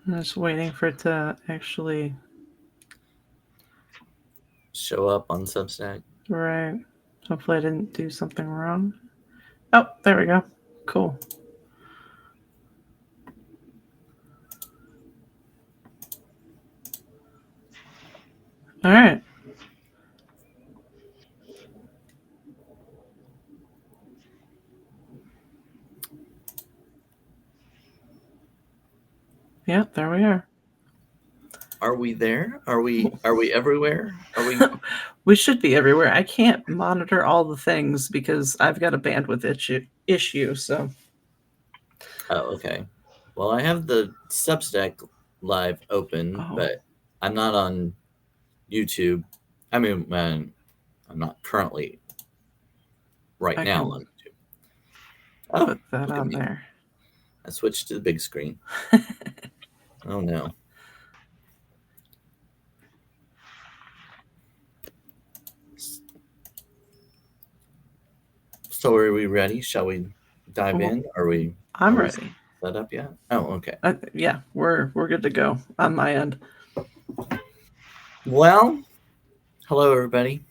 I'm just waiting for it to actually show up on Substack. right. Hopefully I didn't do something wrong. Oh, there we go. Cool. All right. Yeah, there we are. Are we there? Are we everywhere? Are we? We should be everywhere. I can't monitor all the things because I've got a bandwidth issue. So Oh, okay. Well, I have the Substack live open, oh, but I'm not on YouTube. I mean, I'm not currently right I now can on YouTube. Oh, put that look at on me! there. I switched to the big screen. Oh no. So are we ready? Shall we dive Well, in? Are we I'm ready. set up yet? Oh, okay. Yeah, we're good to go on my end. Well, hello everybody.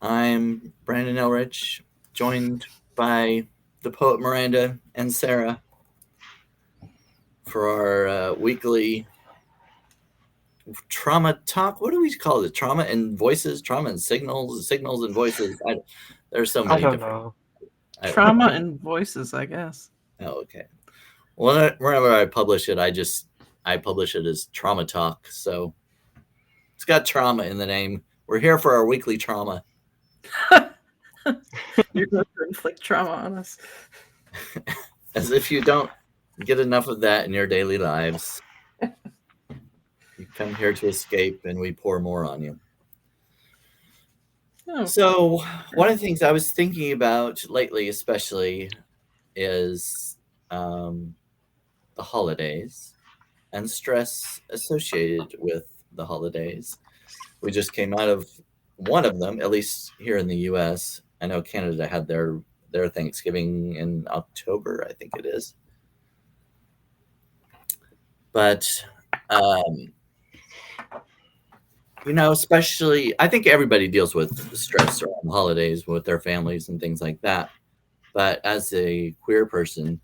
I'm Brandon Elrich, joined by the poet Miranda and Sarah for our weekly trauma talk. What do we call it? Trauma and voices, trauma and signals, signals and voices. There's so I many don't different. know. Trauma and voices, I guess. Oh, okay. Well, whenever I publish it, I publish it as trauma talk. So it's got trauma in the name. We're here for our weekly trauma. You're going to inflict trauma on us. As if you don't get enough of that in your daily lives. You come here to escape, and we pour more on you. Oh, So, one of the things I was thinking about lately, especially, is the holidays and stress associated with the holidays. We just came out of one of them, at least here in the U.S. I know Canada had their Thanksgiving in October, I think it is. But um, especially I think everybody deals with stress around the holidays with their families and things like that. But as a queer person,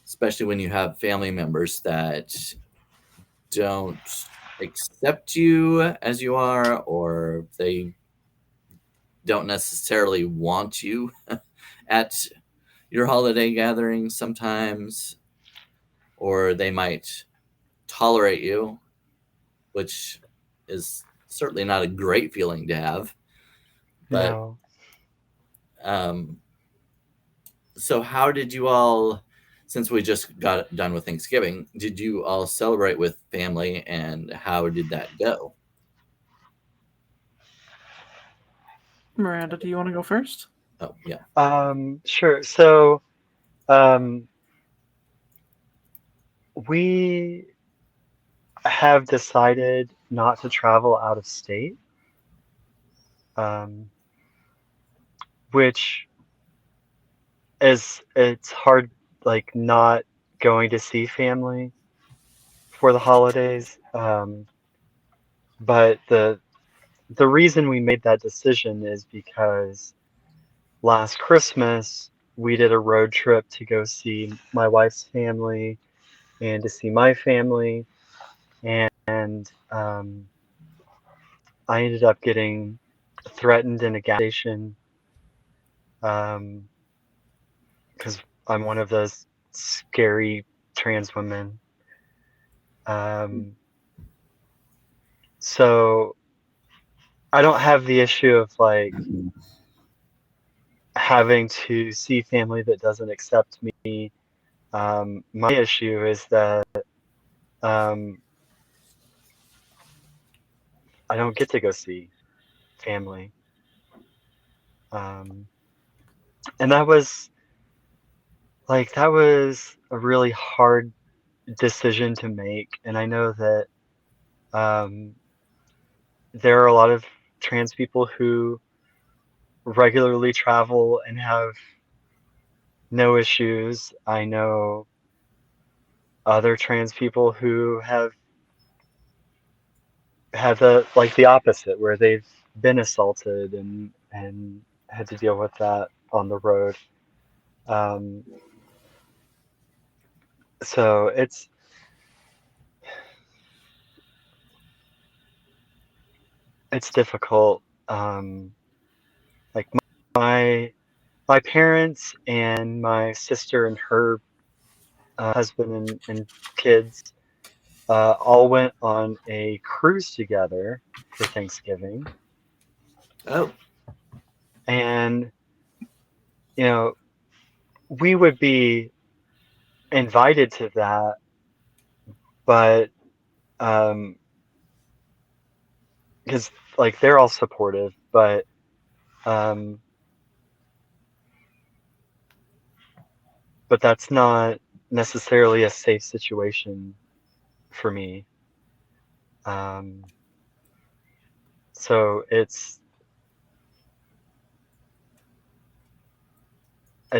especially when you have family members that don't accept you as you are, or they don't necessarily want you at your holiday gatherings sometimes, or they might tolerate you, which is certainly not a great feeling to have. But No. um, so, how did you all, since we just got done with Thanksgiving, did you all celebrate with family and how did that go? Miranda, do you want to go first? Oh, yeah. Sure. So, um, we have decided not to travel out of state, um, which it's hard, like not going to see family for the holidays. But the reason we made that decision is because last Christmas we did a road trip to go see my wife's family and to see my family, and I ended up getting threatened in a gas station um, because I'm one of those scary trans women. Um, so I don't have the issue of like having to see family that doesn't accept me. My issue is that um, I don't get to go see family. Um, and that was a really hard decision to make. And I know that um, there are a lot of trans people who regularly travel and have no issues. I know other trans people who have had the opposite, where they've been assaulted and had to deal with that on the road. Um, so it's difficult. Like my my parents and my sister and her husband and kids all went on a cruise together for Thanksgiving, Oh, and you know we would be invited to that, but um, because like they're all supportive, um, but that's not necessarily a safe situation for me. Um, so it's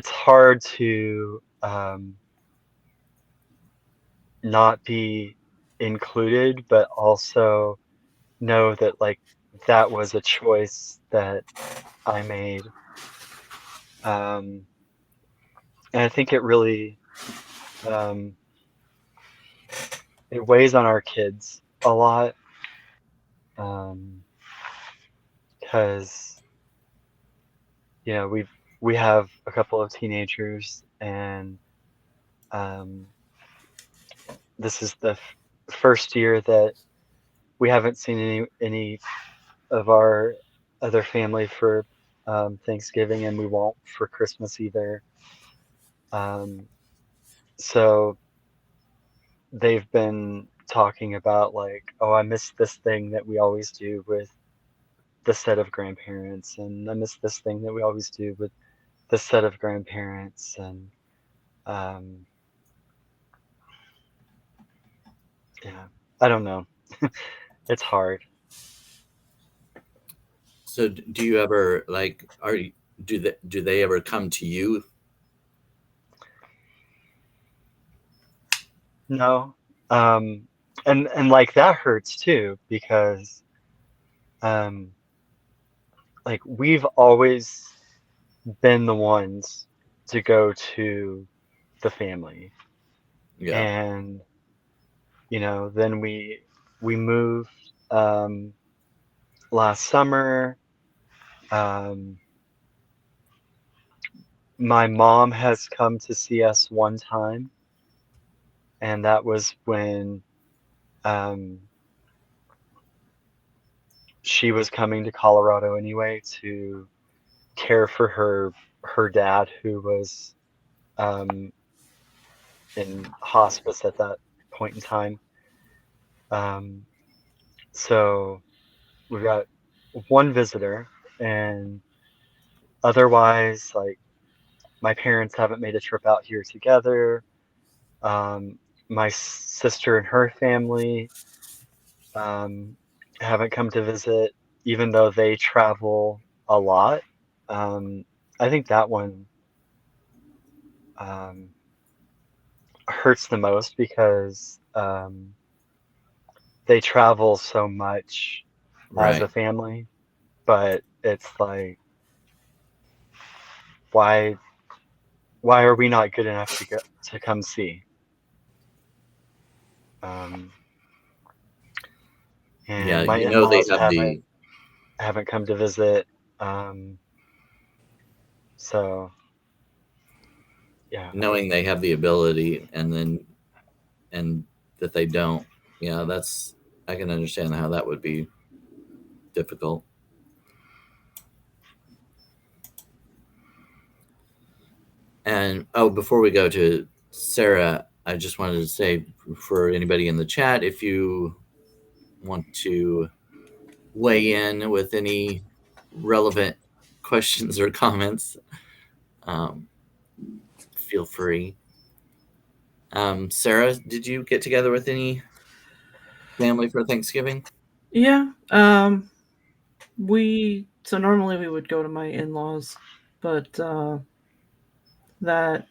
hard to not be included, but also know that like that was a choice that I made. And I think it really um, it weighs on our kids a lot because we have a couple of teenagers, and um, this is the first year that we haven't seen any of our other family for Thanksgiving, and we won't for Christmas either. Um, so they've been talking about like, oh, I miss this thing that we always do with this set of grandparents, and I miss this thing that we always do with this set of grandparents, and um, yeah, I don't know. It's hard. so do you ever like? Do they ever come to you? No, um, and like that hurts too because um, like we've always been the ones to go to the family, Yeah, and then we moved um, last summer. Um, my mom has come to see us one time, and that was when um, she was coming to Colorado anyway to care for her dad who was um, in hospice at that point in time. Um, so we've got one visitor, and otherwise, like my parents haven't made a trip out here together. My sister and her family um, haven't come to visit, even though they travel a lot. Um, I think that one um, hurts the most because they travel so much as a right. family, but it's like, why why are we not good enough to come see? Um, Yeah, and my they in-laws have haven't come to visit. Um, so yeah, knowing they have the ability, and that they don't. Yeah, that's I can understand how that would be difficult. And oh, before we go to Sarah, I just wanted to say for anybody in the chat, if you want to weigh in with any relevant questions or comments, um, feel free. Sarah, did you get together with any family for Thanksgiving? Yeah. So normally we would go to my in-laws, but that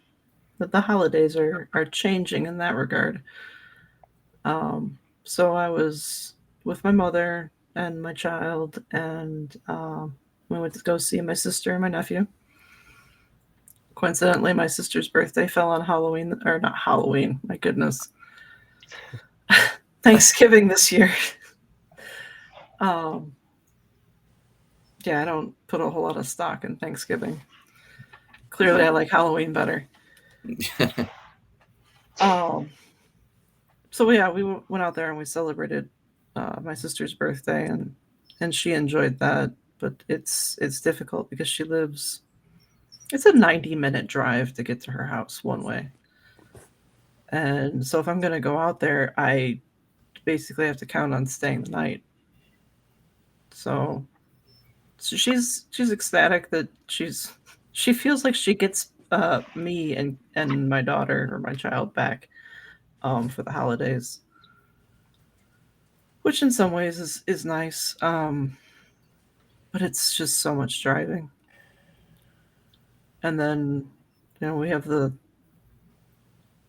the holidays are changing in that regard. So I was with my mother and my child, and we went to go see my sister and my nephew. Coincidentally, my sister's birthday fell on Halloween, or not Halloween, my goodness, Thanksgiving this year. um, yeah, I don't put a whole lot of stock in Thanksgiving. Clearly, I like Halloween better. Um, so yeah, we went out there and we celebrated my sister's birthday, and she enjoyed that. But it's difficult because she lives. It's a 90-minute drive to get to her house one way, and so if I'm gonna go out there, I basically have to count on staying the night. So, so she's ecstatic that she feels like she gets me and my daughter or my child back for the holidays, which in some ways is nice. But it's just so much driving. And then, we have the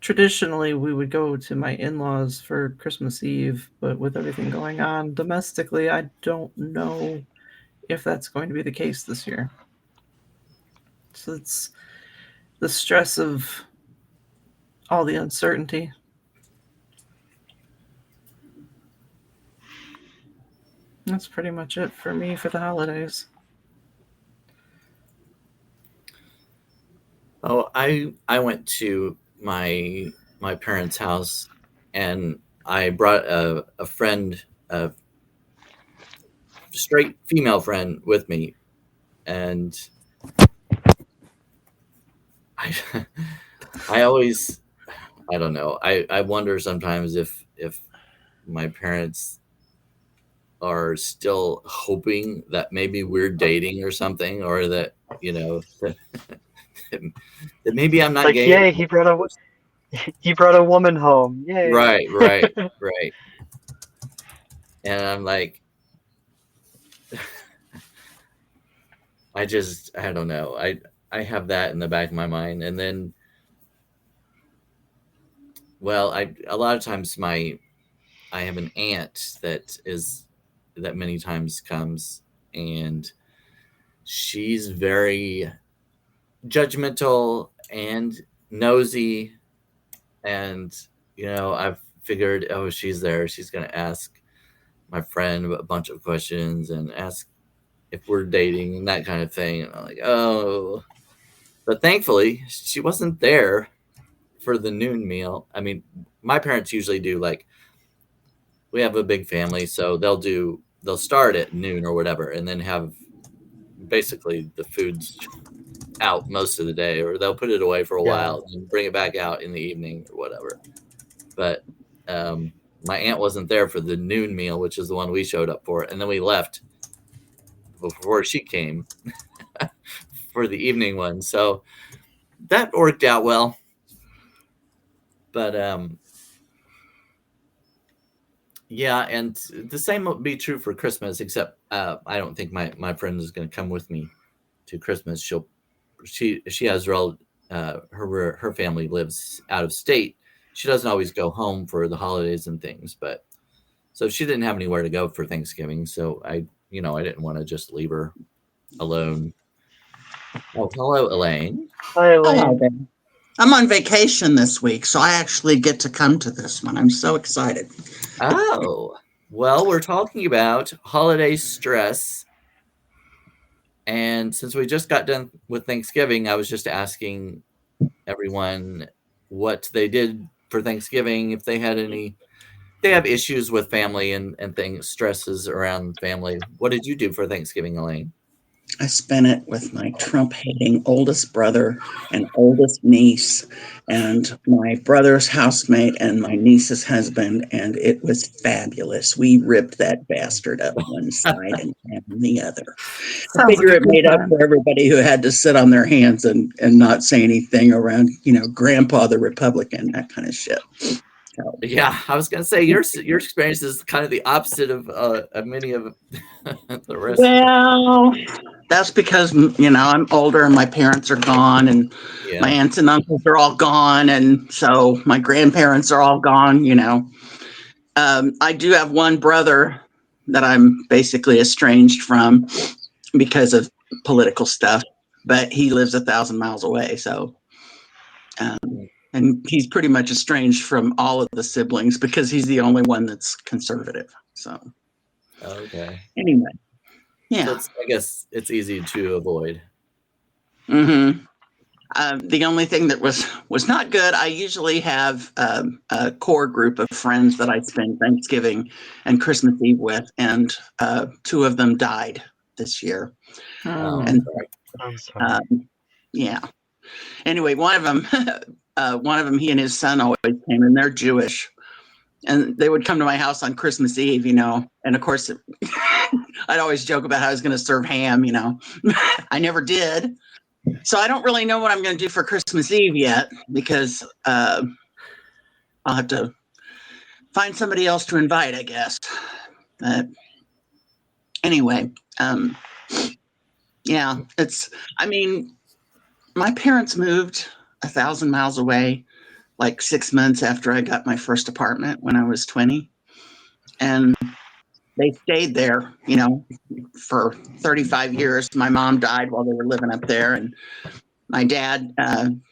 traditionally we would go to my in-laws for Christmas Eve, but with everything going on domestically, I don't know if that's going to be the case this year. So it's the stress of all the uncertainty. That's pretty much it for me for the holidays. Oh, I went to my parents' house, and I brought a friend, a straight female friend, with me, and I I always, I don't know, I wonder sometimes if my parents are still hoping that maybe we're dating or something, or that that maybe I'm not Like, gay. yay, he brought a woman home. Yay. Right, right, right. And I'm like, I don't know. I have that in the back of my mind, and then, well, a lot of times I have an aunt that many times comes, and she's very judgmental and nosy, and I've figured, oh, she's there, she's gonna ask my friend a bunch of questions and ask if we're dating and that kind of thing, and I'm like, oh. But thankfully she wasn't there for the noon meal. I mean, my parents usually do, like, we have a big family, so they'll start at noon or whatever, and then have basically the foods out most of the day, or they'll put it away for a while and bring it back out in the evening or whatever. But my aunt wasn't there for the noon meal, which is the one we showed up for, and then we left before she came for the evening one. So that worked out well. But yeah, and the same would be true for Christmas, except I don't think my friend is going to come with me to Christmas. She has her family lives out of state. She doesn't always go home for the holidays and things, but so she didn't have anywhere to go for Thanksgiving. So I didn't want to just leave her alone. Oh, hello, Elaine. Hi, Hello Elaine. there. I'm on vacation this week, so I actually get to come to this one. I'm so excited. Oh, well, we're talking about holiday stress. And since we just got done with Thanksgiving, I was just asking everyone what they did for Thanksgiving, if they have issues with family and things, stresses around family. What did you do for Thanksgiving, Elaine? I spent it with my Trump-hating oldest brother and oldest niece and my brother's housemate and my niece's husband, and it was fabulous. We ripped that bastard up one side and the other. I Sounds figure like a it good made up time. for everybody who had to sit on their hands and not say anything around, Grandpa the Republican, that kind of shit. So, Yeah, I was gonna say your experience is kind of the opposite of many of the rest. well, that's because I'm older and my parents are gone, and my Yeah. aunts and uncles are all gone, and so my grandparents are all gone. I do have one brother that I'm basically estranged from because of political stuff, but he lives 1,000 miles away. So, and he's pretty much estranged from all of the siblings because he's the only one that's conservative. So, Okay. anyway, So yeah. I guess it's easy to avoid. Mm-hmm. The only thing that was not good, I usually have a core group of friends that I spend Thanksgiving and Christmas Eve with, and two of them died this year. Oh, And Sorry. I'm sorry. yeah. Anyway, one of them, he and his son always came, and they're Jewish, and they would come to my house on Christmas Eve, and of course, I'd always joke about how I was going to serve ham. I never did. So I don't really know what I'm going to do for Christmas Eve yet because I'll have to find somebody else to invite, I guess. But anyway, yeah, I mean, my parents moved 1,000 miles away like 6 months after I got my first apartment when I was 20. And they stayed there, for 35 years. My mom died while they were living up there. And my dad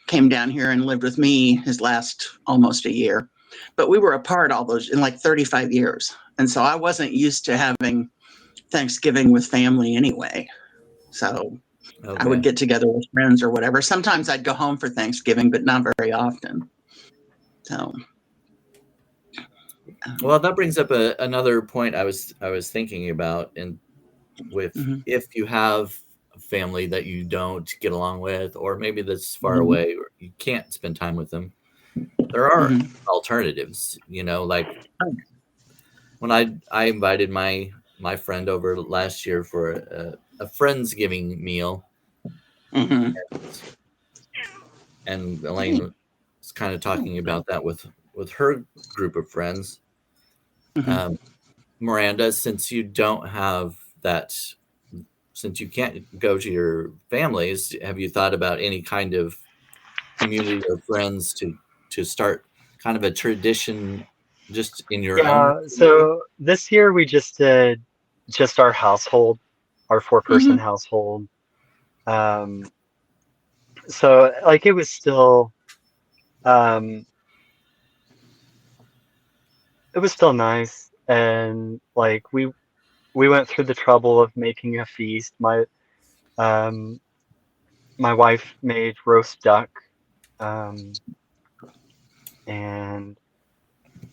came down here and lived with me his last almost a year. But we were apart all those in like 35 years. And so I wasn't used to having Thanksgiving with family anyway. So I would Okay. get together with friends or whatever. Sometimes I'd go home for Thanksgiving, but not very often. So, Well, that brings up another point I was thinking about, and mhm, if you have a family that you don't get along with, or maybe that's far mhm, away, or you can't spend time with them, there are mhm. alternatives. Like Oh, when I invited my friend over last year for a friendsgiving meal, mhm, and Elaine was kind of talking about that with her group of friends. mhm. Um, Miranda, since you don't have that, since you can't go to your families, have you thought about any kind of community or friends to start kind of a tradition just in your own Yeah, community? so this year we just did just our household, our four-person Mhm. household. Um, so like it was still um it was still nice, and like we went through the trouble of making a feast. Um my wife made roast duck, um and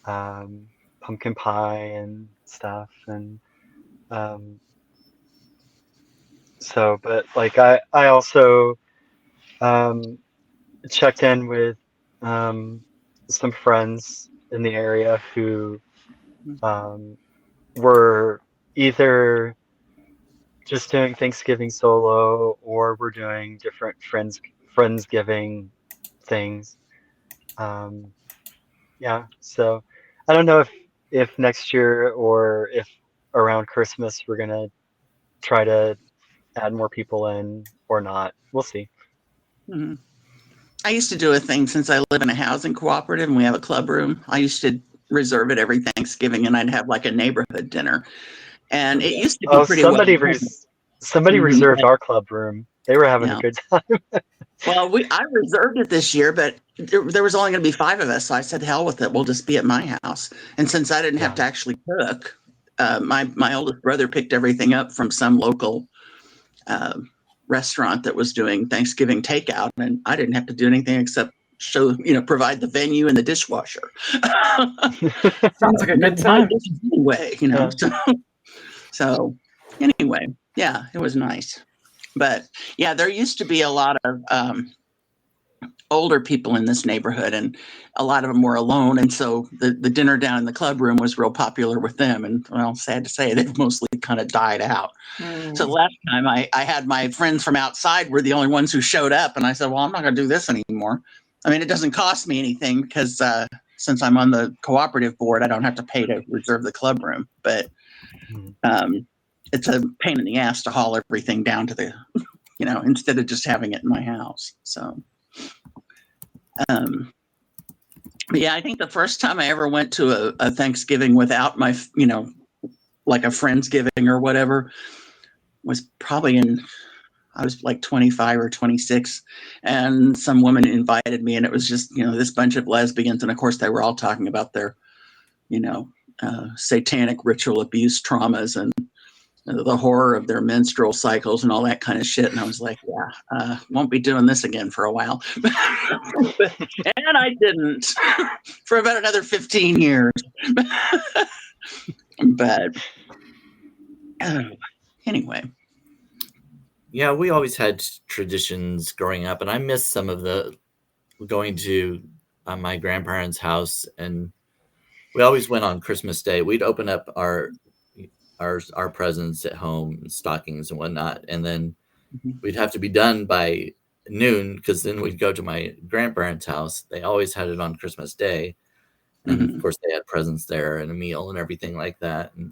um pumpkin pie and stuff, and um but like I also um checked in with um, some friends in the area who um, were either just doing Thanksgiving solo or were doing different friendsgiving things. Um, yeah, so I don't know if next year or if around Christmas we're gonna try to add more people in or not. We'll see. Mhm. I used to do a thing since I live in a housing cooperative and we have a club room. I used to reserve it every Thanksgiving and I'd have like a neighborhood dinner. And it Okay. used to be Oh, pretty well done. somebody Mhm. reserved our club room. They were having a Yeah. good time. Well, I reserved it this year, but there was only going to be five of us. So I said, hell with it. We'll just be at my house. And since I didn't have Yeah. to actually cook, my oldest brother picked everything up from some local uh, restaurant that was doing Thanksgiving takeout, and I didn't have to do anything except provide the venue and the dishwasher. sounds like a Never good buy time. dishes anyway, Yeah. So anyway, yeah, it was nice. But yeah, there used to be a lot of older people in this neighborhood, and a lot of them were alone. And so the dinner down in the club room was real popular with them. And well, sad to say, they've mostly kind of died out. So Mm. last time I had my friends from outside were the only ones who showed up. And I said, well, I'm not going to do this anymore. I mean, it doesn't cost me anything because since I'm on the cooperative board, I don't have to pay to reserve the club room. But it's a pain in the ass to haul everything down to the, instead of just having it in my house. So, but yeah, I think the first time I ever went to a Thanksgiving without my, like a Friendsgiving or whatever, was probably I was like 25 or 26, and some woman invited me, and it was just, this bunch of lesbians. And of course, they were all talking about their, satanic ritual abuse traumas and the horror of their menstrual cycles and all that kind of shit. And I was like, yeah, won't be doing this again for a while. And I didn't for about another 15 years. But anyway. Yeah, we always had traditions growing up, and I miss some of the going to my grandparents' house, and we always went on Christmas Day. We'd open up our presents at home, stockings and whatnot, and then we'd have to be done by noon, because then we'd go to my grandparents' house. They always had it on Christmas Day, and of course they had presents there and a meal and everything like that. And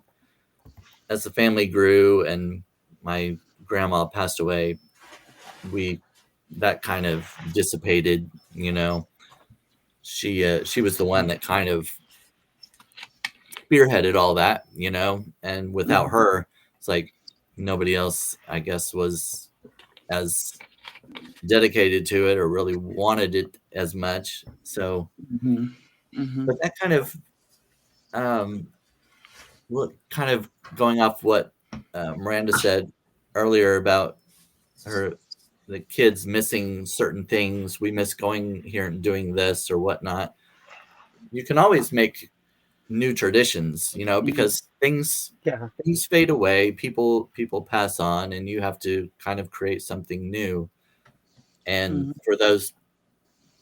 as the family grew and my grandma passed away, that kind of dissipated. She was the one that kind of spearheaded all that, and without her, it's like nobody else, I guess, was as dedicated to it or really wanted it as much. So but that kind of kind of going off what Miranda said earlier about the kids missing certain things. We miss going here and doing this or whatnot. You can always make new traditions, because things fade away, people pass on, and you have to kind of create something new. And for those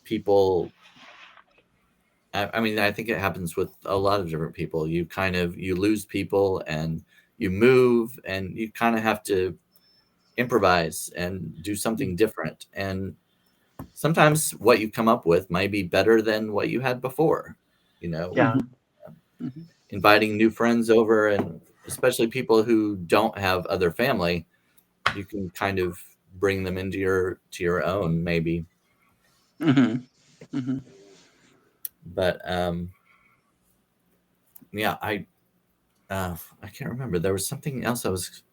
people, I mean, I think it happens with a lot of different people. You lose people and you move, and you kind of have to improvise and do something different. And sometimes what you come up with might be better than what you had before, inviting new friends over, and especially people who don't have other family, you can kind of bring them into your own, maybe. But yeah, I can't remember. There was something else I was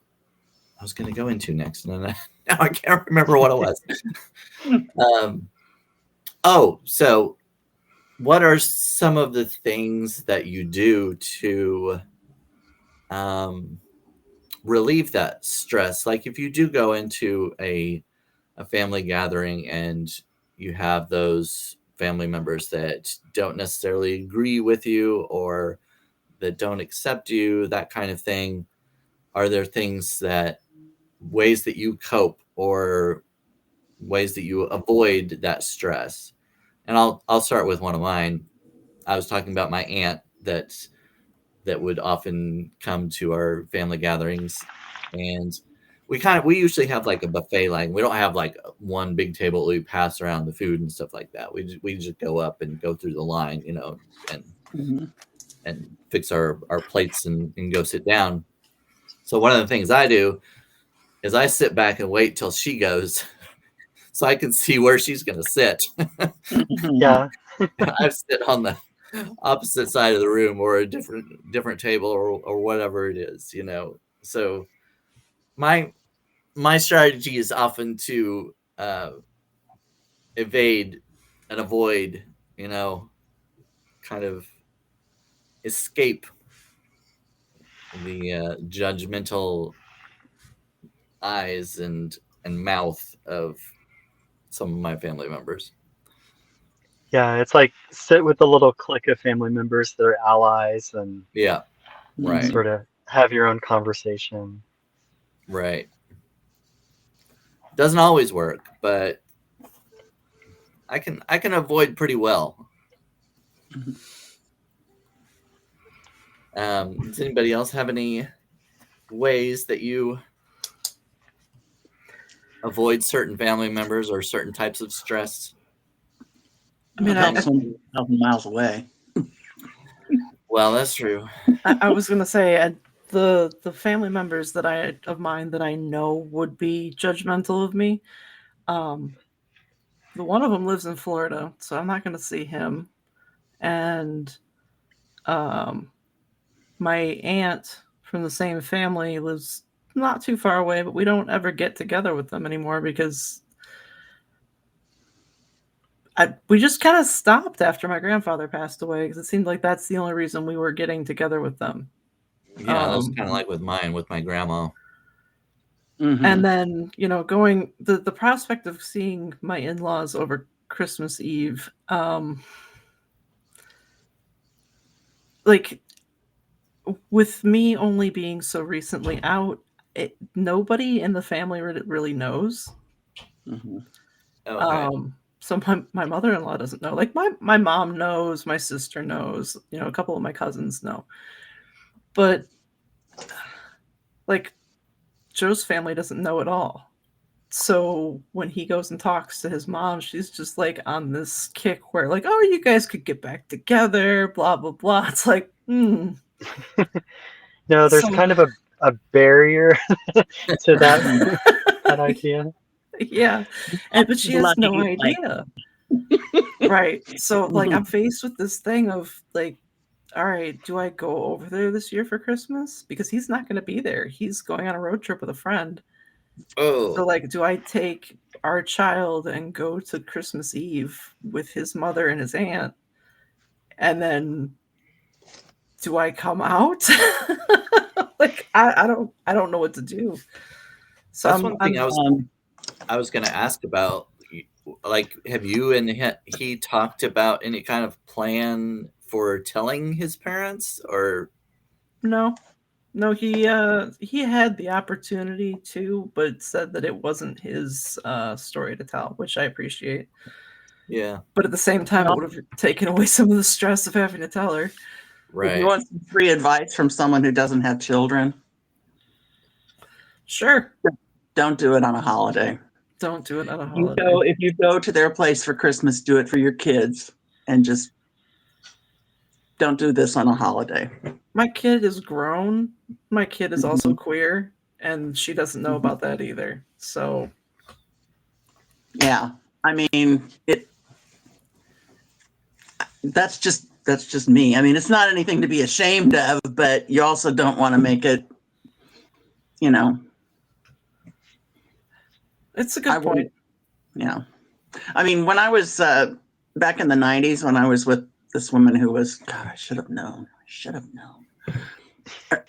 going to go into next, and now I can't remember what it was. So what are some of the things that you do to relieve that stress? Like if you do go into a family gathering and you have those family members that don't necessarily agree with you or that don't accept you, that kind of thing, are there ways that you cope or ways that you avoid that stress? And I'll start with one of mine. I was talking about my aunt that would often come to our family gatherings, and we usually have like a buffet line. We don't have like one big table that we pass around the food and stuff like that. We just go up and go through the line, and fix our plates and go sit down. So one of the things I do is I sit back and wait till she goes so I can see where she's going to sit. Yeah. I sit on the opposite side of the room or a different table or whatever it is, So my strategy is often to evade and avoid, kind of escape the judgmental eyes and mouth of some of my family members. Yeah, it's like sit with a little clique of family members that are allies and right, sort of have your own conversation. Right. Doesn't always work, but I can avoid pretty well. Does anybody else have any ways that you avoid certain family members or certain types of stress? I mean, I 1,000 miles away. Well, that's true. I was gonna say the family members of mine that I know would be judgmental of me. Um, the one of them lives in Florida, so I'm not gonna see him. And um, my aunt from the same family lives not too far away, but we don't ever get together with them anymore because we just kind of stopped after my grandfather passed away because it seemed like that's the only reason we were getting together with them. Yeah, that's kind of like with mine, with my grandma. And then, going the prospect of seeing my in-laws over Christmas Eve, like with me only being so recently out, nobody in the family really knows. Okay. So my mother-in-law doesn't know. Like my mom knows, my sister knows, a couple of my cousins know. But like Joe's family doesn't know at all. So when he goes and talks to his mom, she's just like on this kick where like, oh, you guys could get back together, blah blah blah. It's like, No, there's So- kind of a barrier to that idea. yeah, but she has no idea. Right. So like I'm faced with this thing of like, all right, do I go over there this year for Christmas? Because he's not going to be there. He's going on a road trip with a friend. Oh, So like, do I take our child and go to Christmas Eve with his mother and his aunt? And then do I come out? Like I don't know what to do. So that's one thing I was going to ask about. Like, have you and he talked about any kind of plan for telling his parents, or no, he had the opportunity to, but said that it wasn't his story to tell, which I appreciate. Yeah, but at the same time, it would have taken away some of the stress of having to tell her. right? If you want some free advice from someone who doesn't have children, Sure, don't do it on a holiday. Don't do it on a holiday. If you go to their place for Christmas, do it for your kids, and just don't do this on a holiday. My kid is grown. My kid is also queer, and she doesn't know about that either. So, yeah, I mean that's just me. I mean, it's not anything to be ashamed of, but you also don't want to make it, It's a good point. Yeah. I mean, when I was back in the 90s, when I was with this woman who was, God, I should have known.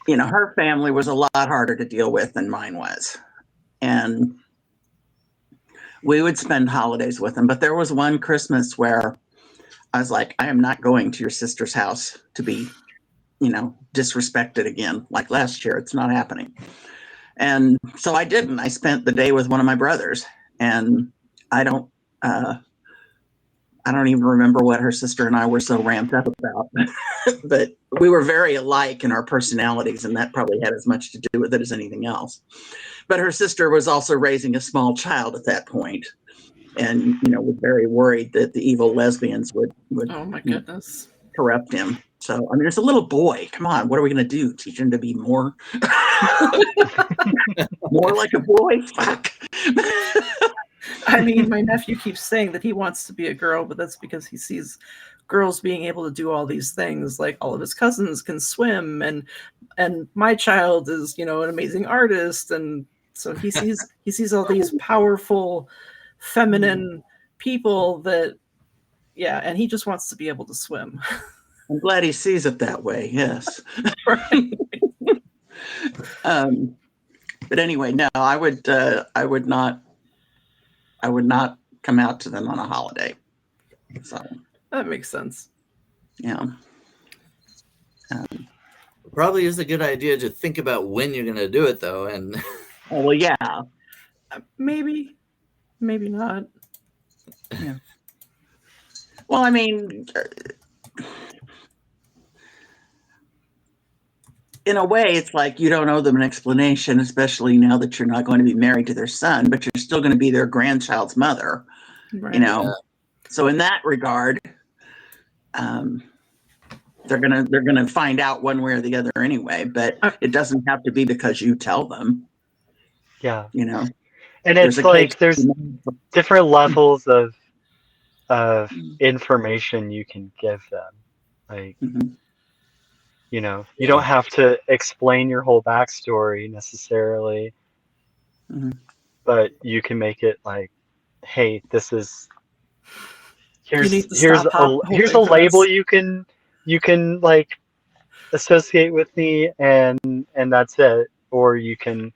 Her family was a lot harder to deal with than mine was. And we would spend holidays with them. But there was one Christmas where I was like, I am not going to your sister's house to be, disrespected again. Like last year, it's not happening. And so I didn't. I spent the day with one of my brothers, and I don't even remember what her sister and I were so ramped up about, but we were very alike in our personalities, and that probably had as much to do with it as anything else. But her sister was also raising a small child at that point, and was very worried that the evil lesbians would Oh my goodness. corrupt him. So I mean, it's a little boy. Come on, what are we going to do? Teach him to be more like a boy? Fuck. I mean, my nephew keeps saying that he wants to be a girl, but that's because he sees girls being able to do all these things. Like all of his cousins can swim, and my child is, an amazing artist, and so he sees all these powerful, feminine people that, yeah, and he just wants to be able to swim. I'm glad he sees it that way. Yes. Right. But anyway, no, I would not come out to them on a holiday. So That makes sense. yeah. Probably is a good idea to think about when you're going to do it, though. And Well, yeah. Maybe not. Yeah. Well, I mean, in a way, it's like you don't owe them an explanation, especially now that you're not going to be married to their son, but you're still going to be their grandchild's mother. Right. Yeah. So in that regard, they're gonna find out one way or the other anyway. But it doesn't have to be because you tell them. Yeah. You know, And there's it's a case. like there's different levels of information you can give them. Like, Mhm. you know, you Yeah. don't have to explain your whole backstory necessarily, Mhm. but you can make it like, hey, this is You need to here's stop here's a hoping for label this. you can like associate with me, and that's it. Or you can,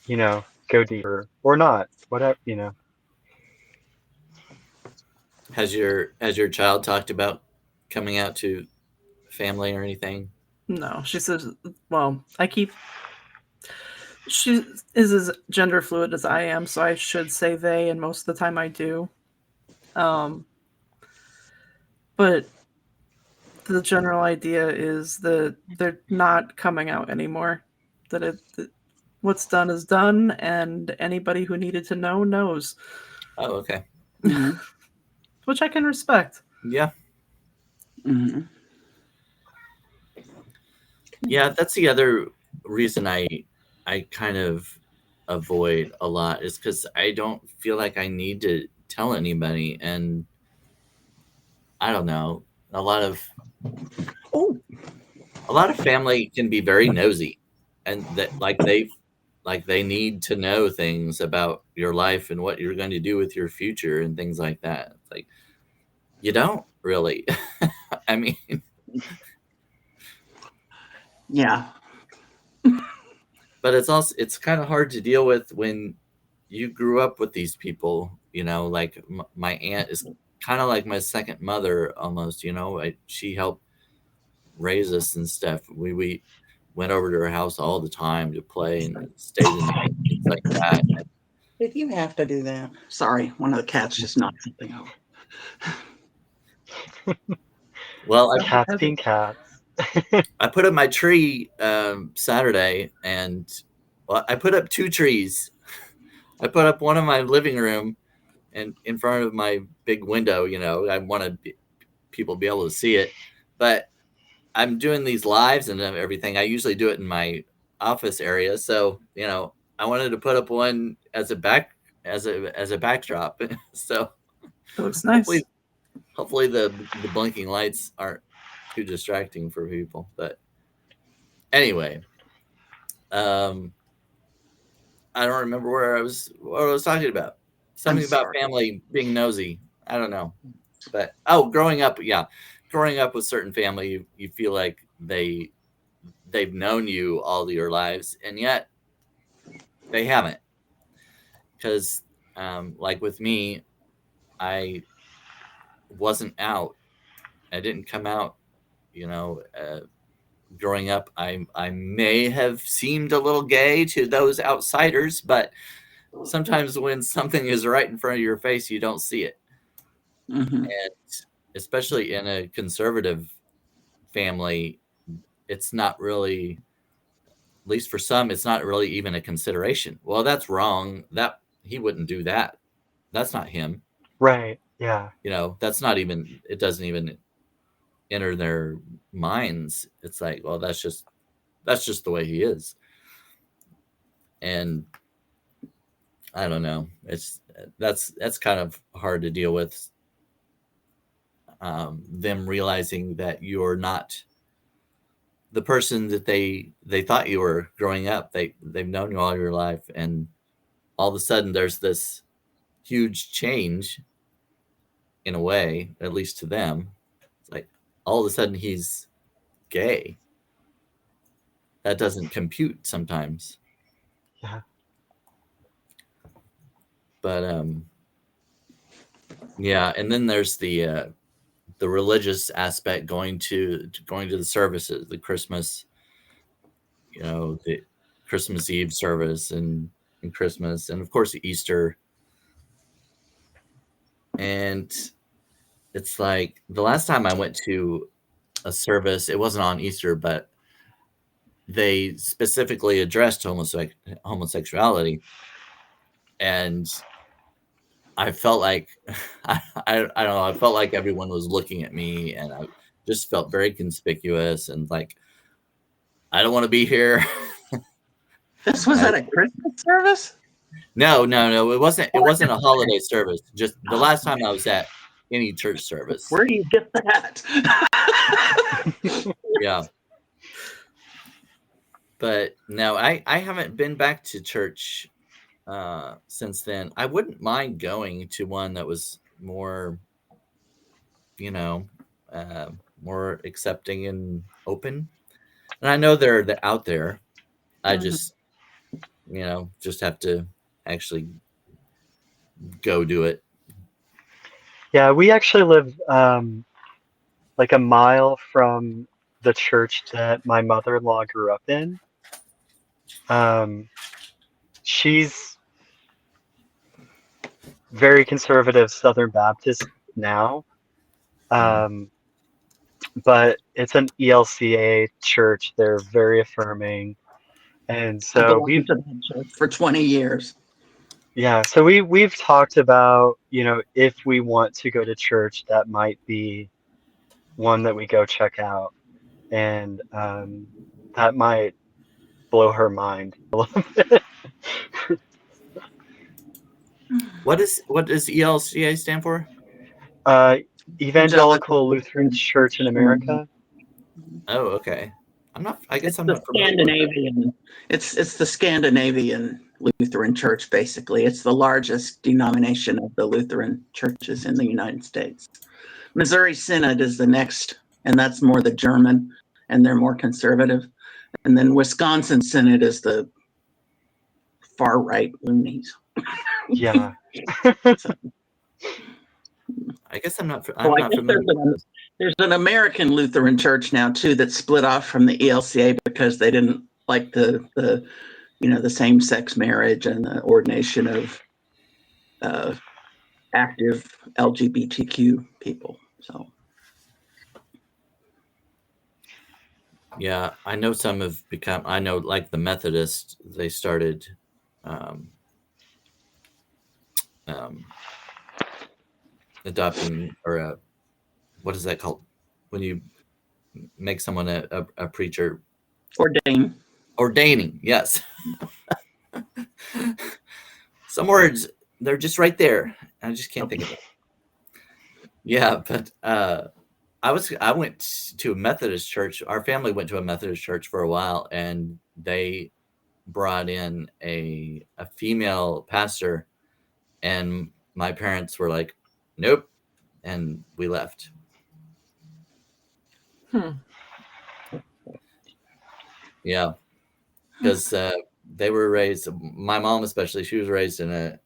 you know, go deeper or not, whatever, you know. Has your child talked about coming out to family or anything? No, she says, well, she is as gender fluid as I am, so I should say they, and most of the time I do. But the general idea is that they're not coming out anymore. That what's done is done, and anybody who needed to know knows. Oh, okay. Mhm. Which I can respect. Yeah. Mhm. Yeah, that's the other reason I kind of avoid a lot is because I don't feel like I need to tell anybody, and I don't know. A lot of Oh, family can be very nosy, and that like they need to know things about your life and what you're going to do with your future and things like that. It's like you don't really. I mean, yeah. but it's kind of hard to deal with when you grew up with these people. You know, like my aunt is kind of like my second mother almost. You know, she helped raise us and stuff. We went over to her house all the time to play and stay the night, things like that. Did you have to do that? Sorry, one of the cats just knocked something over. Well, Cats being cats. I put up my tree Saturday, and well, I put up two trees. I put up one in my living room and in front of my big window. You know, I wanted people to be able to see it, but I'm doing these lives and everything. I usually do it in my office area, so you know, I wanted to put up one as a backdrop. So It looks nice. hopefully the blinking lights aren't too distracting for people. But anyway, um, I don't remember what I was talking about. Something about family being nosy. I don't know. But growing up, yeah. Growing up with certain family, you feel like they've known you all your lives, and yet they haven't. Because like with me, I wasn't out. I didn't come out, you know, growing up. I may have seemed a little gay to those outsiders, but sometimes when something is right in front of your face, you don't see it. Mhm. And especially in a conservative family, it's not really, at least for some, it's not really even a consideration. Well, that's wrong. That he wouldn't do that. That's not him. Right. Yeah. You know, that's not even, it doesn't even enter their minds. It's like, well, that's just the way he is. And I don't know. That's kind of hard to deal with. Them realizing that you're not the person that they thought you were growing up. They've known you all your life, and all of a sudden there's this huge change in a way, at least to them. It's like all of a sudden he's gay. That doesn't compute sometimes. Yeah. But yeah, and then there's the religious aspect, going to the services, the Christmas, you know, the Christmas Eve service and Christmas, and of course Easter. And it's like the last time I went to a service, it wasn't on Easter, but they specifically addressed homosexuality, and I felt like I don't know, I felt like everyone was looking at me, and I just felt very conspicuous and like, I don't want to be here. This was at a Christmas service? No. It wasn't a holiday service. Just the last time I was at any church service. Where do you get that? Yeah. But no, I haven't been back to church since then. I wouldn't mind going to one that was more, more accepting and open. And I know they're out there. I just, just have to actually go do it. Yeah, we actually live like a mile from the church that my mother-in-law grew up in. She's very conservative Southern Baptist now, but it's an ELCA church. They're very affirming, and so we've been to that church for 20 years. Yeah, so we've talked about, if we want to go to church, that might be one that we go check out, and that might blow her mind a little bit. What does ELCA stand for? Evangelical Lutheran Church in America. Oh, okay. I guess It's I'm the not familiar with that. Scandinavian. It's the Scandinavian Lutheran Church, basically. It's the largest denomination of the Lutheran churches in the United States. Missouri Synod is the next, and that's more the German, and they're more conservative. And then Wisconsin Synod is the far right loonies. Yeah. I guess I'm not I guess familiar. there's an American Lutheran church now too that split off from the ELCA because they didn't like the same-sex marriage and the ordination of active LGBTQ people. So Yeah, I know some have become. I know, like the Methodist, they started adopting, or what is that called when you make someone a preacher? Ordaining, yes. Some words, they're just right there. I just can't think of it. Yeah, but I went to a Methodist church. Our family went to a Methodist church for a while, and they brought in a female pastor, and my parents were like, nope, and we left. Yeah, because they were raised, my mom especially, she was raised in a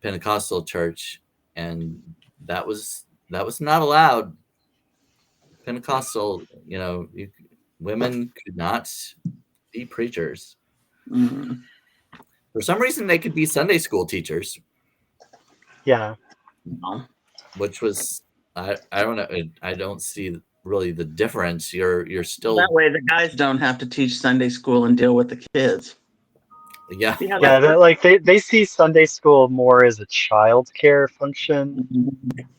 Pentecostal church, and that was not allowed. Pentecostal, women could not be preachers. For some reason, they could be Sunday school teachers. Yeah. Which was, I don't know. I don't see really the difference. You're still that way the guys don't have to teach Sunday school and deal with the kids. Yeah. Yeah, that, like they see Sunday school more as a child care function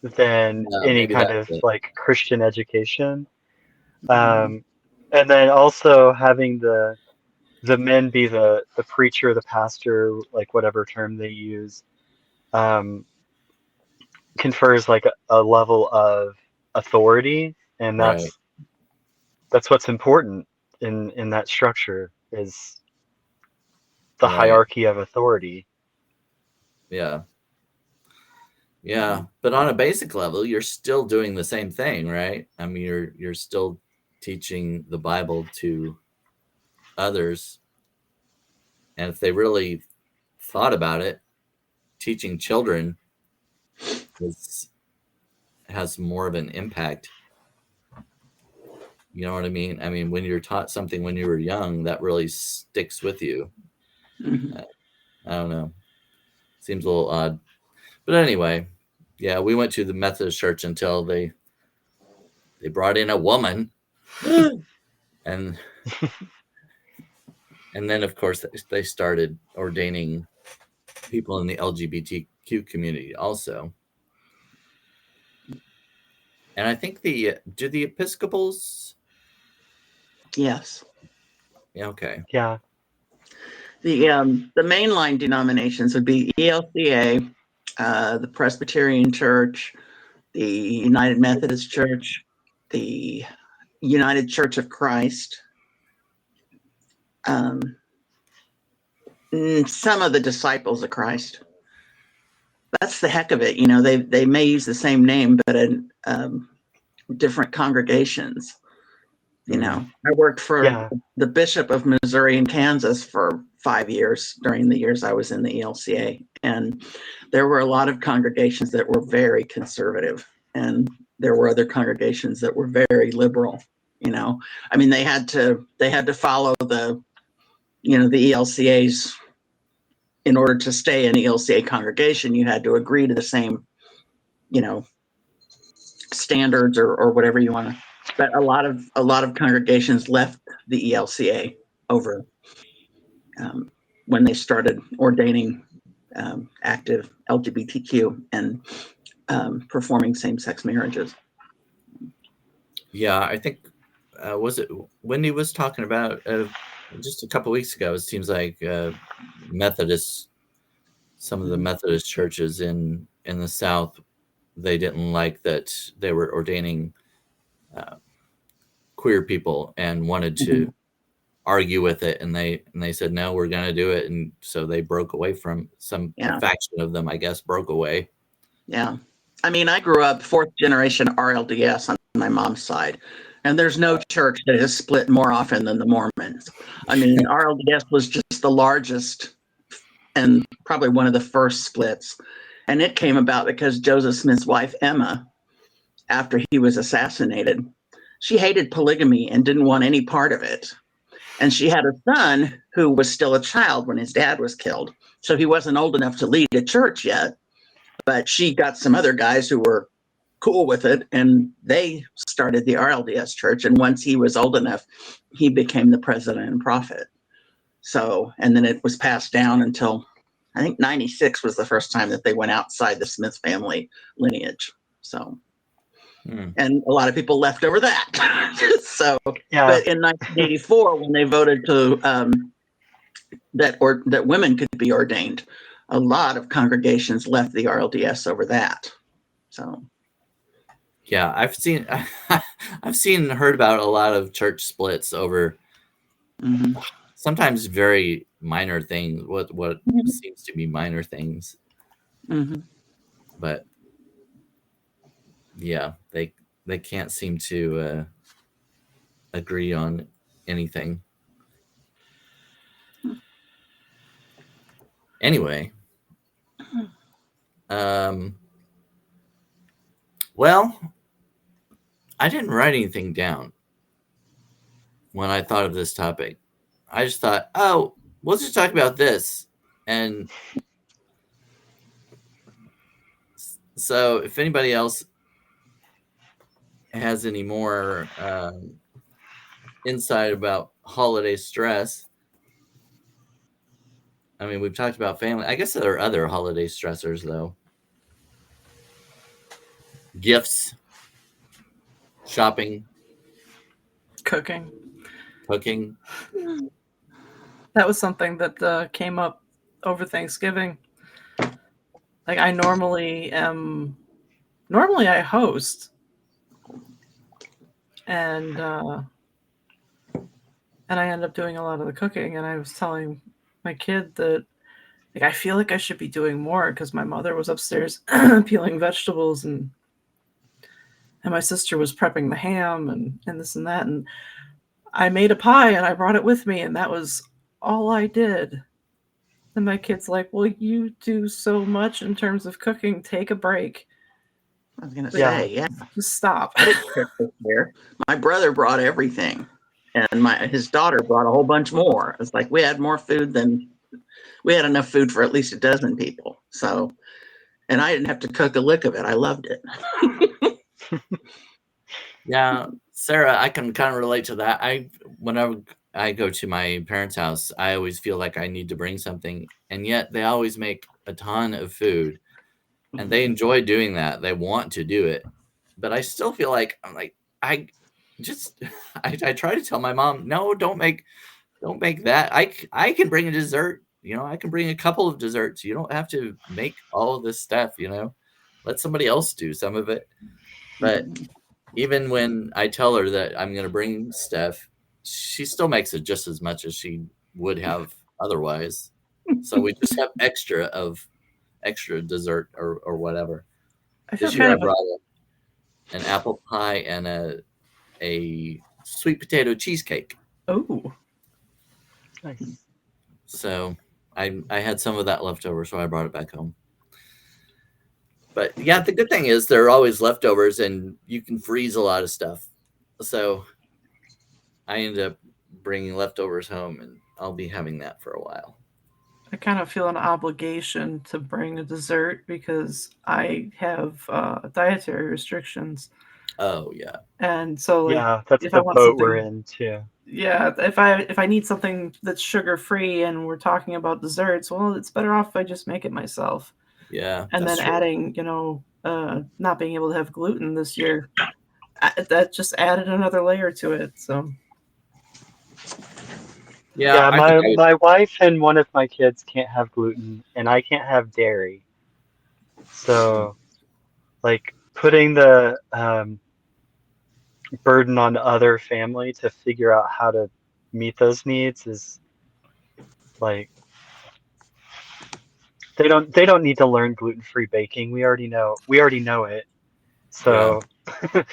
than any kind of like Christian education. And then also having the men be the preacher, the pastor, like whatever term they use, confers like a level of authority, and that's what's important in that structure, is the hierarchy of authority. Yeah. But on a basic level, you're still doing the same thing, right? I mean, you're still teaching the Bible to others. And if they really thought about it, teaching children has more of an impact. You know what I mean? I mean, when you're taught something when you were young, that really sticks with you. I don't know. Seems a little odd. But anyway, yeah, we went to the Methodist church until they brought in a woman. and then, of course, they started ordaining people in the LGBTQ community also. And I think do the Episcopals? Yes. Okay. Yeah. The mainline denominations would be ELCA, the Presbyterian Church, the United Methodist Church, the United Church of Christ, some of the Disciples of Christ. That's the heck of it. They may use the same name, but in different congregations. I worked for the Bishop of Missouri and Kansas for 5 years during the years I was in the ELCA. And there were a lot of congregations that were very conservative. And there were other congregations that were very liberal. I mean, they had to follow the ELCA's. In order to stay an ELCA congregation, you had to agree to the same, standards or whatever you want to. But a lot of congregations left the ELCA over when they started ordaining active LGBTQ and performing same-sex marriages. Yeah, I think was it Wendy was talking about just a couple weeks ago. It seems like Methodists, some of the Methodist churches in the South, they didn't like that they were ordaining queer people and wanted to argue with it, and they said no, we're going to do it, and so they broke away from a faction of them, I guess, broke away. Yeah, I mean, I grew up 4th generation RLDS on my mom's side, and there's no church that has split more often than the Mormons. I mean, RLDS was just the largest and probably one of the first splits, and it came about because Joseph Smith's wife Emma, after he was assassinated, she hated polygamy and didn't want any part of it. And she had a son who was still a child when his dad was killed. So he wasn't old enough to lead a church yet. But she got some other guys who were cool with it, and they started the RLDS church. And once he was old enough, he became the president and prophet. So, and then it was passed down until I think 96 was the first time that they went outside the Smith family lineage. So. And a lot of people left over that. So, but in 1984, when they voted to that women could be ordained, a lot of congregations left the RLDS over that. So, yeah, I've seen and heard about a lot of church splits over sometimes very minor things. What seems to be minor things, but. Yeah, they can't seem to agree on anything. Anyway, well, I didn't write anything down when I thought of this topic. I just thought, oh, we'll just talk about this. And so if anybody else has any more insight about holiday stress. I mean, we've talked about family. I guess there are other holiday stressors, though. Gifts, shopping, Cooking. That was something that came up over Thanksgiving. Like I normally I host, and I end up doing a lot of the cooking. And I was telling my kid that like I feel like I should be doing more because my mother was upstairs peeling vegetables and my sister was prepping the ham and this and that, and I made a pie and I brought it with me, and that was all I did. And my kid's like, well, you do so much in terms of cooking. Take a break. I was going to say, yeah. Just stop. I didn't cook this year. My brother brought everything, and his daughter brought a whole bunch more. It's like we had enough food for at least a dozen people. So, and I didn't have to cook a lick of it. I loved it. Yeah, Sarah, I can kind of relate to that. Whenever I go to my parents' house, I always feel like I need to bring something, and yet they always make a ton of food, and they enjoy doing that. They want to do it, but I still feel like I just I try to tell my mom, no, don't make that. I can bring a dessert. I can bring a couple of desserts. You don't have to make all of this stuff. Let somebody else do some of it. But even when I tell her that I'm going to bring stuff, she still makes it just as much as she would have otherwise. So we just have extra dessert or whatever. I feel This year I kind of brought an apple pie and a sweet potato cheesecake. oh, Nice. So I had some of that left over, so I brought it back home. But yeah, the good thing is there are always leftovers, and you can freeze a lot of stuff. So I ended up bringing leftovers home, and I'll be having that for a while. I kind of feel an obligation to bring a dessert because I have dietary restrictions, Oh yeah, and so like Yeah, that's if I the want boat we're something, in too. yeah, if I need something that's sugar free and we're talking about desserts, well, it's better off if I just make it myself. yeah, And that's then true. adding, not being able to have gluten this year, that just added another layer to it. So Yeah, Yeah, I think I would. my wife and one of my kids can't have gluten, and I can't have dairy. So, like, putting the burden on the other family to figure out how to meet those needs is like they don't need to learn gluten-free baking. We already know it. Yeah, So, well,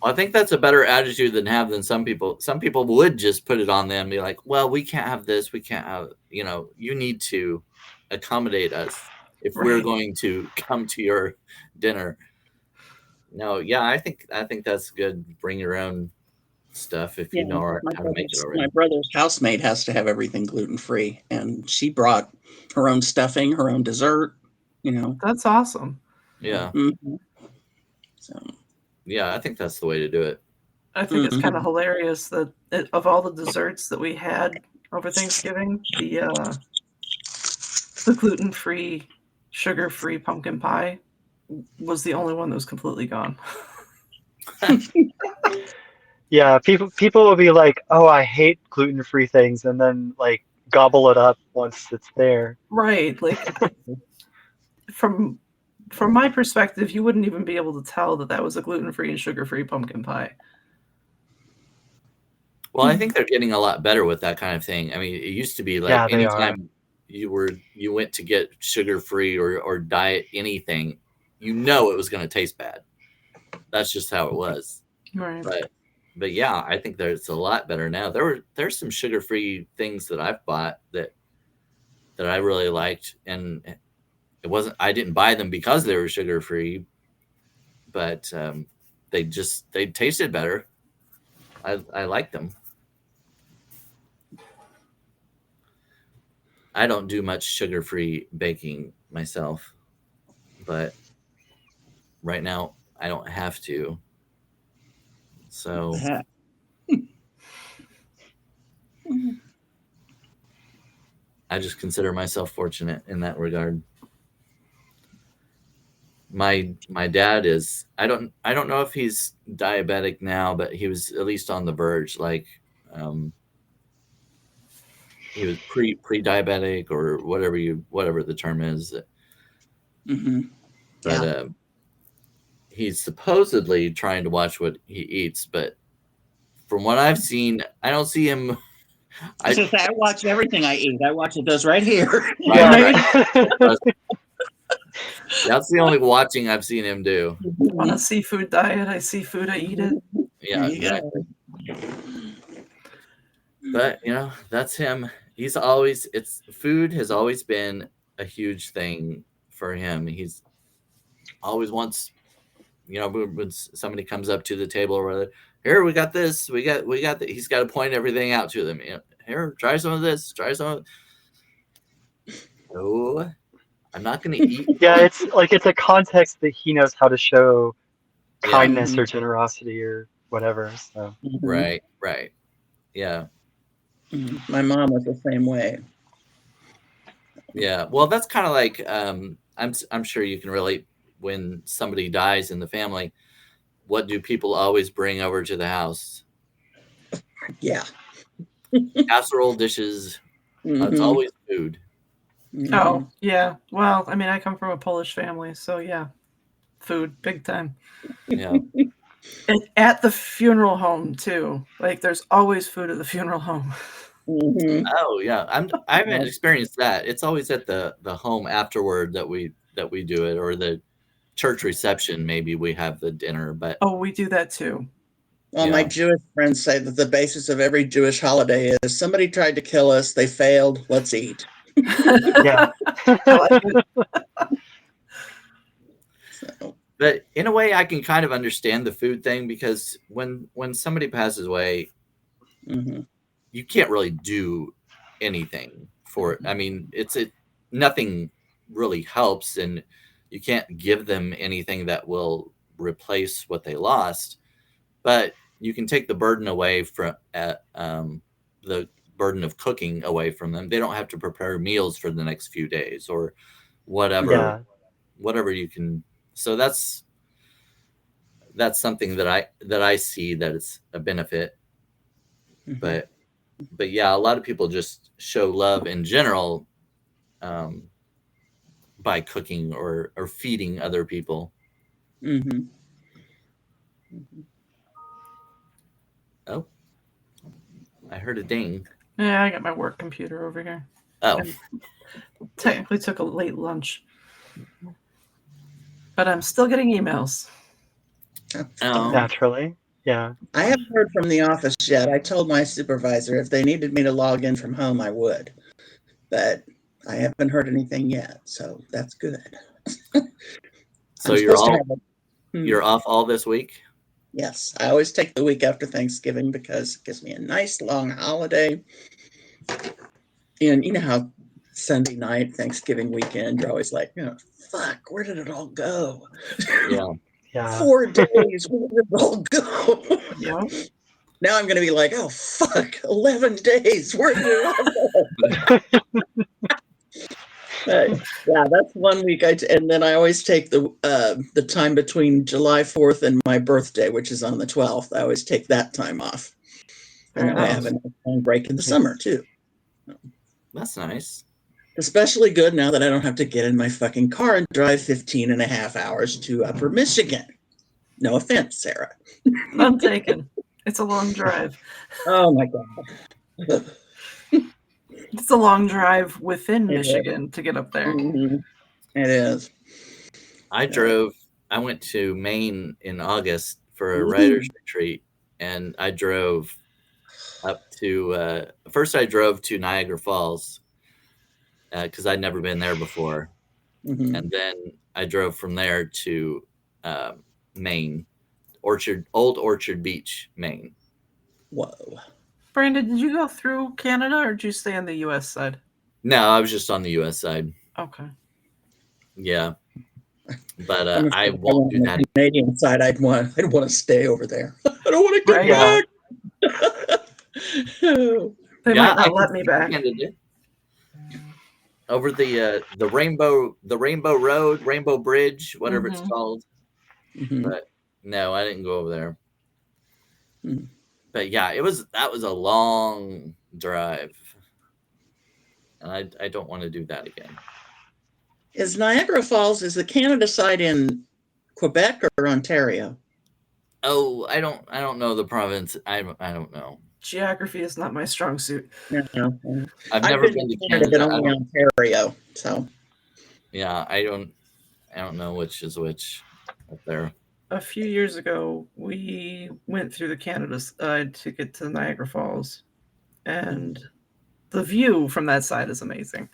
I think that's a better attitude than some people. Some people would just put it on them and be like, "Well, we can't have this. We can't have. You need to accommodate us if we're right, going to come to your dinner." No, yeah, I think that's good. Bring your own stuff if you Yeah, know my how to make it brother's my already. brother's housemate has to have everything gluten free, and she brought her own stuffing, her own dessert. You know. that's awesome. Yeah, Mhm. So. yeah, I think that's the way to do it. I think it's kind of Mhm. hilarious that of all the desserts that we had over Thanksgiving, the gluten free, sugar free pumpkin pie was the only one that was completely gone. yeah, people will be like, "Oh, I hate gluten-free things," and then like gobble it up once it's there. Right, like from from my perspective, you wouldn't even be able to tell that that was a gluten free and sugar free pumpkin pie. Well, I think they're getting a lot better with that kind of thing. I mean, it used to be like Yeah, they are. anytime you went to get sugar free or diet anything, it was going to taste bad. That's just how it was. Right. But yeah, I think there's a lot better now. There's some sugar free things that I've bought that I really liked, and I didn't buy them because they were sugar free, but they tasted better. I liked them. I don't do much sugar free baking myself, but right now I don't have to. So That. I just consider myself fortunate in that regard. My dad is I don't know if he's diabetic now, but he was at least on the verge. Like um, he was pre-diabetic or whatever the term is, Mhm. but Yeah. he's supposedly trying to watch what he eats. But from what I've seen, I don't see him. I I watch everything I eat. I watch it goes right here. Yeah. right. Right. That's the only watching I've seen him do. On a seafood diet, I see food, I eat it. There Yeah, you go. exactly. But that's him. He's always it's food has always been a huge thing for him. He's always wants when somebody comes up to the table or whatever, here we got this, we got that. He's got to point everything out to them. Here, try some of this, try some. No, I'm not going to eat. Yeah, it's a context that he knows how to show Yeah, kindness or generosity or whatever. So Mhm. right. Yeah, My mom was the same way. yeah. Well, that's kind of like I'm sure you can relate when somebody dies in the family, what do people always bring over to the house? Yeah. Casserole dishes. It's Mhm. always food. Mhm. Oh, yeah. Well, I mean, I come from a Polish family, so yeah, food, big time. Yeah. And at the funeral home too. Like, there's always food at the funeral home. Mhm. Oh yeah. I haven't experienced that. It's always at the home afterward that we do it, or the church reception. Maybe we have the dinner, but Oh, we do that too. Well, my yeah. Jewish friends say that the basis of every Jewish holiday is somebody tried to kill us, they failed, let's eat. Yeah. I like it. So, But in a way, I can kind of understand the food thing, because when somebody passes away, mhm. you can't really do anything for it. I mean, nothing really helps, and you can't give them anything that will replace what they lost. But you can take the burden away from the burden of cooking away from them. They don't have to prepare meals for the next few days, or whatever Yeah. whatever you can. So that's something that I see that it's a benefit. Mhm. But yeah, a lot of people just show love in general, um, by cooking or feeding other people. Mhm. Mhm. Oh, I heard a ding. Yeah, I got my work computer over here. Oh, I technically took a late lunch, but I'm still getting emails. That's oh, fine. Naturally. Yeah. I haven't heard from the office yet. I told my supervisor if they needed me to log in from home, I would. But I haven't heard anything yet, so that's good. so I'm you're supposed to all have a you're off all this week? yes. I always take the week after Thanksgiving because it gives me a nice long holiday. And you know how Sunday night, Thanksgiving weekend, you're always like, fuck, where did it all go? Yeah. Yeah. 4 days, where did it all go? Yep. Now I'm going to be like, oh, fuck, 11 days, where did it all go? But yeah, that's 1 week. And then I always take the time between July 4th and my birthday, which is on the 12th. I always take that time off. And Very then I have nice. a long break in the summer too. That's nice. Especially good now that I don't have to get in my fucking car and drive 15 and a half hours to Upper Michigan. No offense, Sarah. None taken. It's a long drive. Oh my God. It's a long drive within It is. Michigan to get up there. Mhm. It is. I went to Maine in August for a writer's retreat, and I drove up to first I drove to Niagara Falls, because I'd never been there before. Mhm. And then I drove from there to Maine, Old Orchard Beach, Maine. Whoa. Brandon, did you go through Canada or did you stay on the U.S. side? No, I was just on the U.S. side. Okay. Yeah, but I'm I afraid if I won't went do on that. the Canadian side, I'd want to stay over there. I don't want to get Right. Yeah. back. They Yeah, might I not can let me see back. Canada over the Rainbow Road, Rainbow Bridge, whatever it's Mhm. called. Mhm. But no, I didn't go over there. Mhm. But yeah, that was a long drive, and I don't want to do that again. Is Niagara Falls, is the Canada side in Quebec or Ontario? Oh, I don't know the province. I don't know. Geography is not my strong suit. No. I've I've never been been to to Canada, but Canada. I only don't. Ontario. So, Yeah, I don't know which is which up there. A few years ago, we went through the Canada side to get to Niagara Falls, and the view from that side is amazing.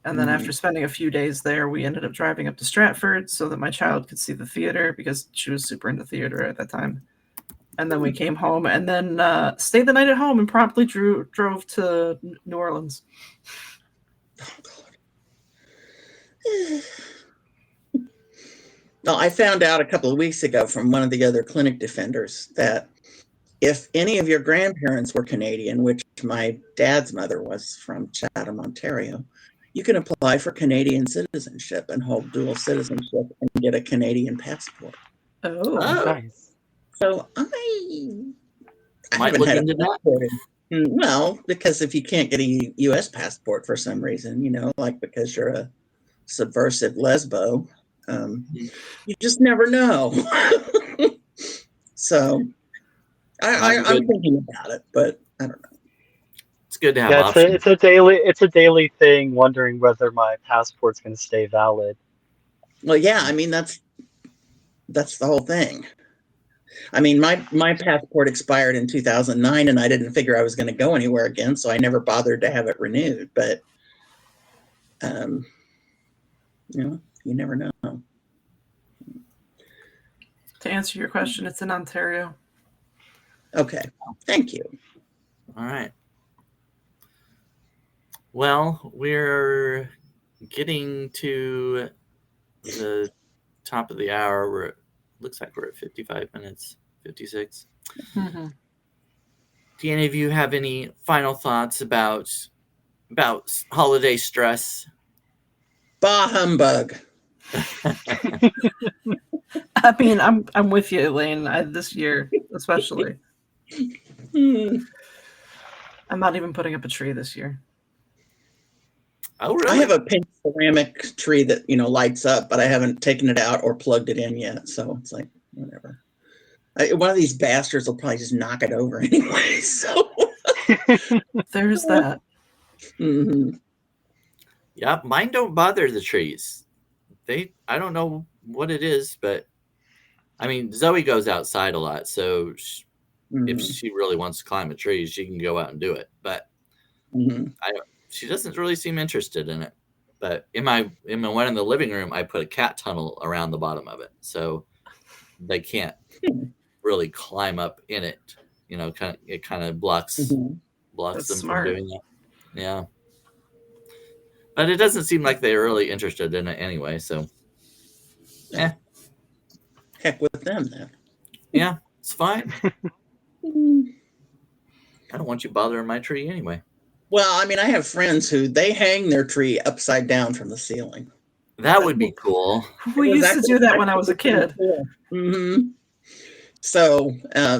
And then after mhm. spending a few days there, we ended up driving up to Stratford so that my child could see the theater because she was super into theater at that time. And then we came home and then stayed the night at home and promptly drove to New Orleans. Oh, God. No, I found out a couple of weeks ago from one of the other clinic defenders that if any of your grandparents were Canadian, which my dad's mother was from Chatham, Ontario, You can apply for Canadian citizenship and hold dual citizenship and get a Canadian passport. Oh, Nice. So I Might haven't look had a into that. passport. Well, because if you can't get a U.S. passport for some reason, like because you're a subversive lesbo, you just never know. So I'm thinking about it, but I don't know. It's good to have Yeah, options. it's a daily thing, wondering whether my passport's going to stay valid. Well, yeah, I mean that's the whole thing. I mean, my passport expired in 2009, and I didn't figure I was going to go anywhere again, so I never bothered to have it renewed. But you never know. to answer your question, it's in Ontario. Okay, thank you. All right. Well, we're getting to the top of the hour. Looks like we're at 55 minutes, 56. Mm-hmm. Do any of you have any final thoughts about holiday stress? Bah humbug. I mean, I'm with you, Elaine. This year, especially. I'm not even putting up a tree this year. Oh, really? I have a pink ceramic tree that lights up, but I haven't taken it out or plugged it in yet. So it's like whatever. One of these bastards will probably just knock it over anyway. So there's that. Mm-hmm. Yeah, mine don't bother the trees. I don't know what it is, but I mean, Zoe goes outside a lot, so if she really wants to climb a tree, she can go out and do it. But she doesn't really seem interested in it. But in my one in the living room, I put a cat tunnel around the bottom of it, so they can't really climb up in it. It kind of blocks them from doing that. Yeah, but it doesn't seem like they're really interested in it anyway. So, heck with them then. Yeah, it's fine. I don't want you bothering my tree anyway. Well, I mean, I have friends who they hang their tree upside down from the ceiling. That would be cool. We used to do that when I was a kid. Mm-hmm. So, I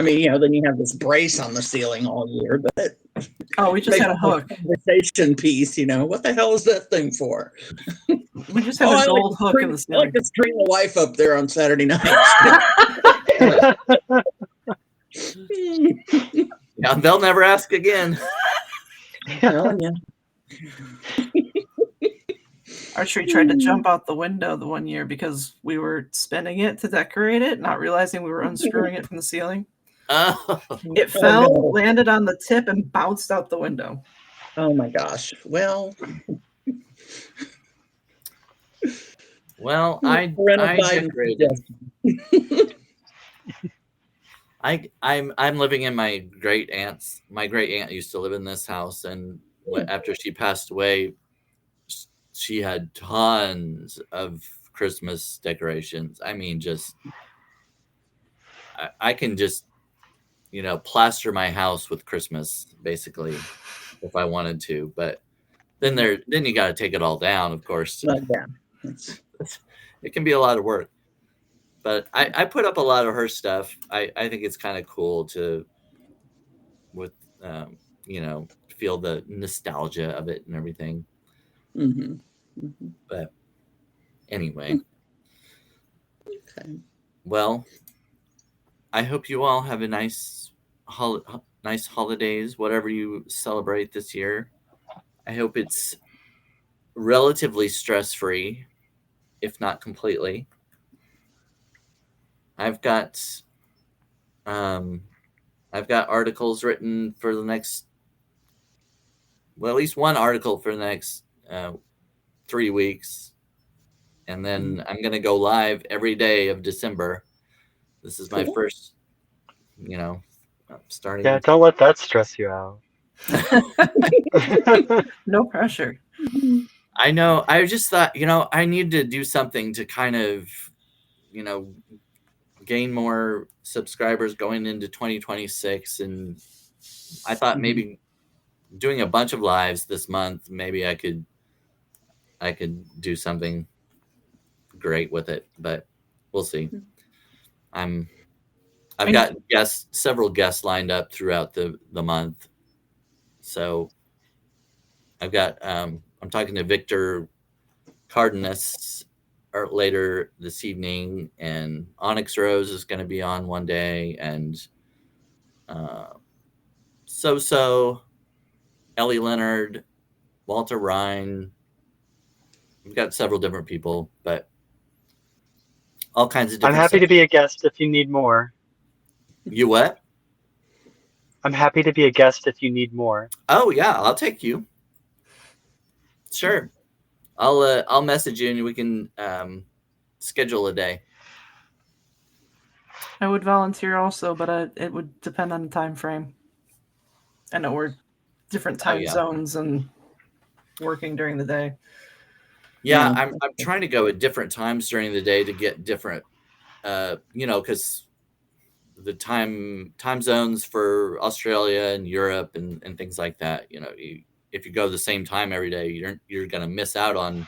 mean, then you have this brace on the ceiling all year, but we just had a hook. Conversation piece, what the hell is that thing for? We just have a gold hook in the ceiling. I like to string the wife up there on Saturday night. Yeah, they'll never ask again. Well, yeah. Our tree tried to jump out the window the one year because we were spinning it to decorate it, not realizing we were unscrewing it from the ceiling. Oh. It fell, landed on the tip, and bounced out the window. Oh my gosh. Well, I'm living in my great aunt's. My great aunt used to live in this house, and after she passed away, she had tons of Christmas decorations. I mean, I can just plaster my house with Christmas basically if I wanted to, but then you got to take it all down, of course. Yeah. It can be a lot of work. But I put up a lot of her stuff. I think it's kind of cool to feel the nostalgia of it and everything. Mm-hmm. Mm-hmm. But anyway. Okay. Well, I hope you all have a nice holidays, whatever you celebrate this year. I hope it's relatively stress-free, if not completely. I've got articles written for the next, at least one article for the next 3 weeks. And then I'm going to go live every day of December. This is my first, starting. Yeah, don't let that stress you out. No pressure. I know. I just thought, I need to do something to kind of, gain more subscribers going into 2026. And I thought maybe doing a bunch of lives this month. Maybe I could do something great with it, but we'll see. I've got several guests lined up throughout the month. So I've got I'm talking to Victor Cardenas later this evening, and Onyx Rose is going to be on one day, and So Ellie Leonard, Walter Ryan. We've got several different people, but all kinds of different I'm happy to stuff. be a guest if you need more. You what? I'm happy to be a guest if you need more. Oh yeah, I'll take you. Sure. I'll message you and we can schedule a day. I would volunteer also, but it would depend on the time frame. I know we're different time zones and working during the day. Yeah, I'm trying to go at different times during the day to get different, because the time zones for Australia and Europe and things like that. If you go the same time every day, you're going to miss out on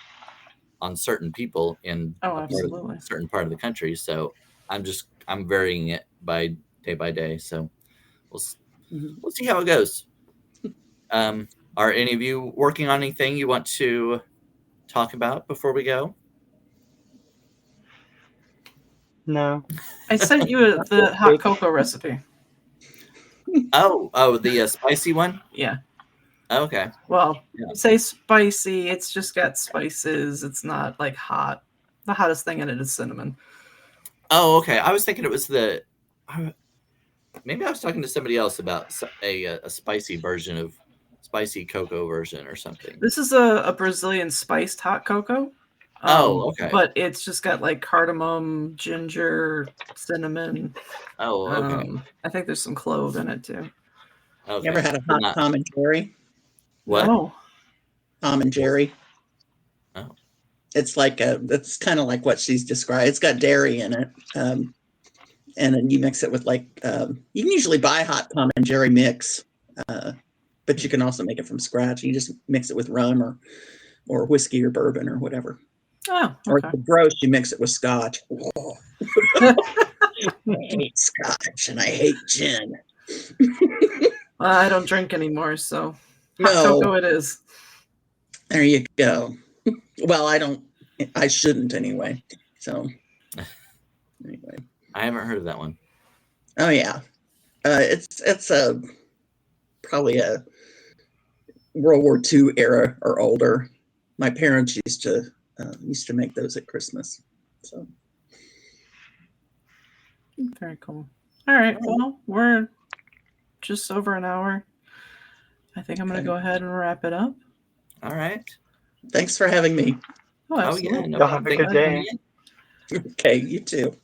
certain people in a certain part of the country. So I'm varying it by day. So we'll see how it goes. Are any of you working on anything you want to talk about before we go? No. I sent you the hot cocoa recipe. Oh, the spicy one? Yeah. Okay. Well, you say spicy, it's just got spices. It's not like hot. The hottest thing in it is cinnamon. Oh, okay. I was thinking it was maybe I was talking to somebody else about a spicy version of spicy cocoa version or something. This is a Brazilian spiced hot cocoa. Okay. But it's just got like cardamom, ginger, cinnamon. Oh, okay. I think there's some clove in it too. Okay. You ever had a hot Tom and Jerry? What? No. Tom and Jerry. Oh. It's kind of like what she's described. It's got dairy in it. And then you mix it with you can usually buy hot Tom and Jerry mix, but you can also make it from scratch. You just mix it with rum or whiskey or bourbon or whatever. Oh, okay. Or if it's gross, you mix it with scotch. I hate scotch and I hate gin. I don't drink anymore, so hot cocoa it is. There you go. Well, I shouldn't anyway. So anyway. I haven't heard of that one. Oh yeah. It's probably a World War II era or older. My parents used to make those at Christmas. So very cool. All right. Well, we're just over an hour. I think I'm going to go ahead and wrap it up. All right. Thanks for having me. Oh, absolutely. Y'all have a good day. Okay, you too.